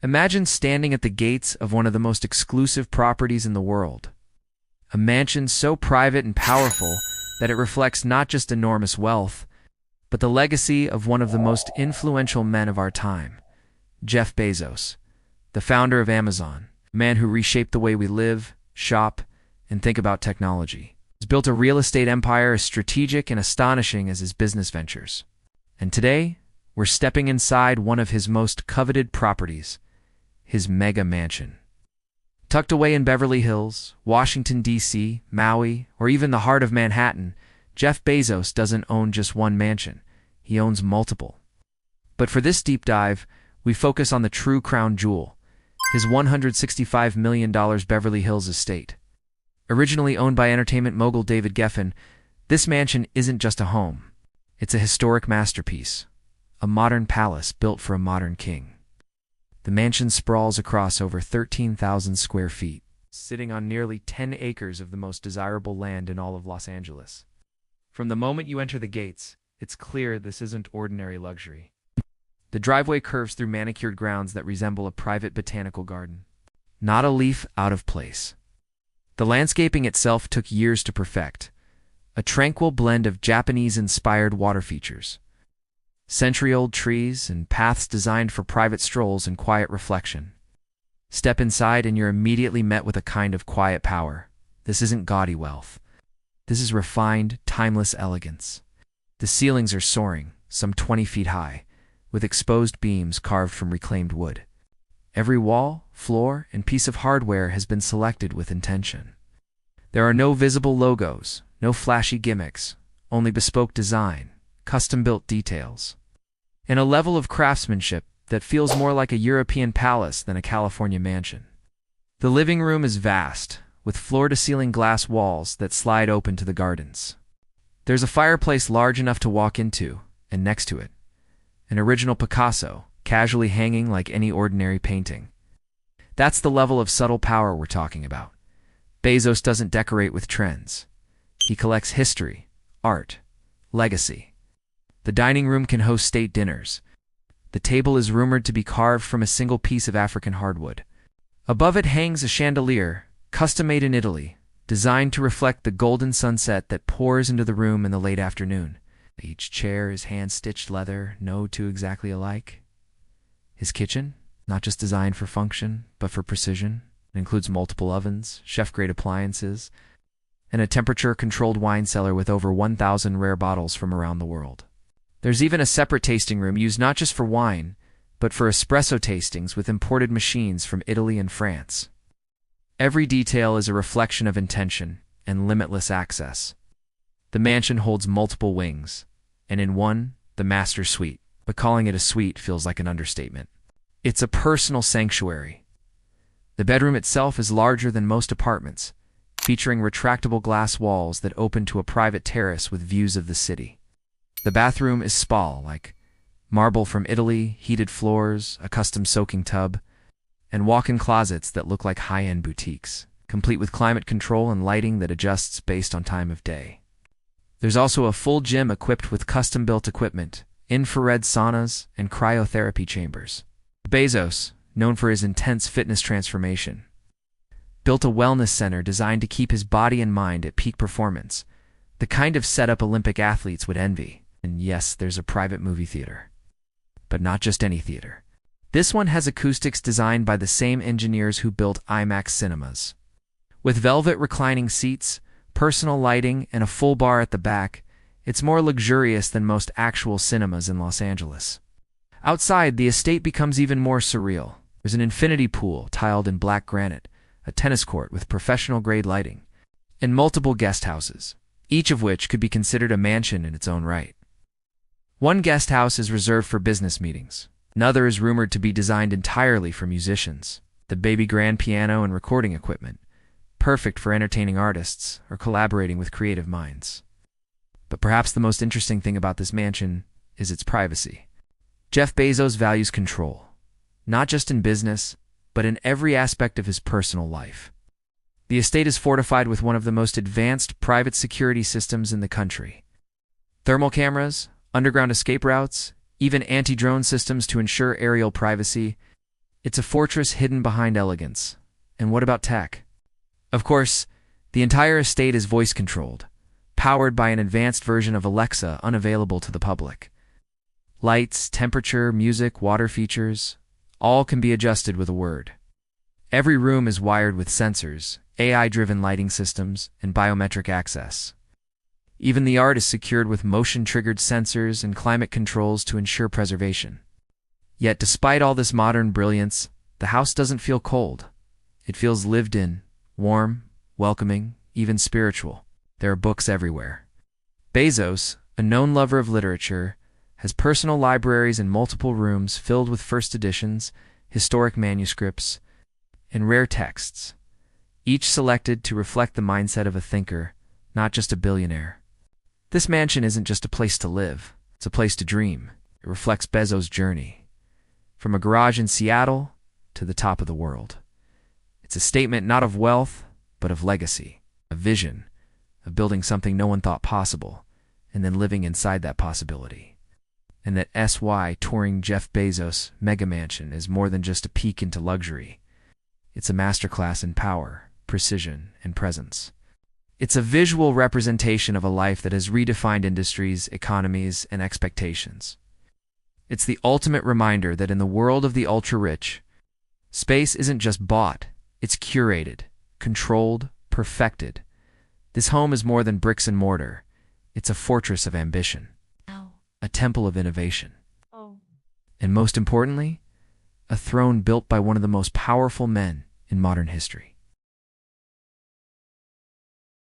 Imagine standing at the gates of one of the most exclusive properties in the world. A mansion so private and powerful that it reflects not just enormous wealth, but the legacy of one of the most influential men of our time, Jeff Bezos, the founder of Amazon, a man who reshaped the way we live, shop, and think about technology. He's built a real estate empire as strategic and astonishing as his business ventures. And today, we're stepping inside one of his most coveted properties, his mega mansion. Tucked away in Beverly Hills, Washington, D.C., Maui, or even the heart of Manhattan, Jeff Bezos doesn't own just one mansion. He owns multiple. But for this deep dive, we focus on the true crown jewel, his $165 million Beverly Hills estate. Originally owned by entertainment mogul David Geffen, this mansion isn't just a home. It's a historic masterpiece, a modern palace built for a modern king. The mansion sprawls across over 13,000 square feet, sitting on nearly 10 acres of the most desirable land in all of Los Angeles. From the moment you enter the gates, it's clear this isn't ordinary luxury. The driveway curves through manicured grounds that resemble a private botanical garden. Not a leaf out of place. The landscaping itself took years to perfect, a tranquil blend of Japanese-inspired water features, century-old trees, and paths designed for private strolls and quiet reflection. Step inside and you're immediately met with a kind of quiet power. This isn't gaudy wealth. This is refined, timeless elegance. The ceilings are soaring, some 20 feet high, with exposed beams carved from reclaimed wood. Every wall, floor, and piece of hardware has been selected with intention. There are no visible logos, no flashy gimmicks, only bespoke design, custom-built details, and a level of craftsmanship that feels more like a European palace than a California mansion. The living room is vast, with floor-to-ceiling glass walls that slide open to the gardens. There's a fireplace large enough to walk into, and next to it, an original Picasso, casually hanging like any ordinary painting. That's the level of subtle power we're talking about. Bezos doesn't decorate with trends. He collects history, art, legacy. The dining room can host state dinners. The table is rumored to be carved from a single piece of African hardwood. Above it hangs a chandelier, custom-made in Italy, designed to reflect the golden sunset that pours into the room in the late afternoon. Each chair is hand-stitched leather, no two exactly alike. His kitchen, not just designed for function, but for precision, it includes multiple ovens, chef-grade appliances, and a temperature-controlled wine cellar with over 1,000 rare bottles from around the world. There's even a separate tasting room used not just for wine, but for espresso tastings with imported machines from Italy and France. Every detail is a reflection of intention and limitless access. The mansion holds multiple wings, and in one, the master suite, but calling it a suite feels like an understatement. It's a personal sanctuary. The bedroom itself is larger than most apartments, featuring retractable glass walls that open to a private terrace with views of the city. The bathroom is spa-like, marble from Italy, heated floors, a custom soaking tub, and walk-in closets that look like high-end boutiques, complete with climate control and lighting that adjusts based on time of day. There's also a full gym equipped with custom-built equipment, infrared saunas, and cryotherapy chambers. Bezos, known for his intense fitness transformation, built a wellness center designed to keep his body and mind at peak performance, the kind of setup Olympic athletes would envy. And yes, there's a private movie theater. But not just any theater. This one has acoustics designed by the same engineers who built IMAX cinemas. With velvet reclining seats, personal lighting, and a full bar at the back, it's more luxurious than most actual cinemas in Los Angeles. Outside, the estate becomes even more surreal. There's an infinity pool tiled in black granite, a tennis court with professional-grade lighting, and multiple guest houses, each of which could be considered a mansion in its own right. One guest house is reserved for business meetings. Another is rumored to be designed entirely for musicians. The baby grand piano and recording equipment, perfect for entertaining artists or collaborating with creative minds. But perhaps the most interesting thing about this mansion is its privacy. Jeff Bezos values control, not just in business, but in every aspect of his personal life. The estate is fortified with one of the most advanced private security systems in the country. Thermal cameras, underground escape routes, even anti-drone systems to ensure aerial privacy. It's a fortress hidden behind elegance. And what about tech? Of course, the entire estate is voice-controlled, powered by an advanced version of Alexa unavailable to the public. Lights, temperature, music, water features, all can be adjusted with a word. Every room is wired with sensors, AI-driven lighting systems, and biometric access. Even the art is secured with motion-triggered sensors and climate controls to ensure preservation. Yet despite all this modern brilliance, the house doesn't feel cold. It feels lived in, warm, welcoming, even spiritual. There are books everywhere. Bezos, a known lover of literature, has personal libraries in multiple rooms filled with first editions, historic manuscripts, and rare texts, each selected to reflect the mindset of a thinker, not just a billionaire. This mansion isn't just a place to live, it's a place to dream. It reflects Bezos' journey, from a garage in Seattle to the top of the world. It's a statement not of wealth, but of legacy, a vision of building something no one thought possible, and then living inside that possibility. And that SY touring Jeff Bezos' mega mansion is more than just a peek into luxury. It's a masterclass in power, precision, and presence. It's a visual representation of a life that has redefined industries, economies, and expectations. It's the ultimate reminder that in the world of the ultra-rich, space isn't just bought, it's curated, controlled, perfected. This home is more than bricks and mortar. It's a fortress of ambition, a temple of innovation, and most importantly, a throne built by one of the most powerful men in modern history.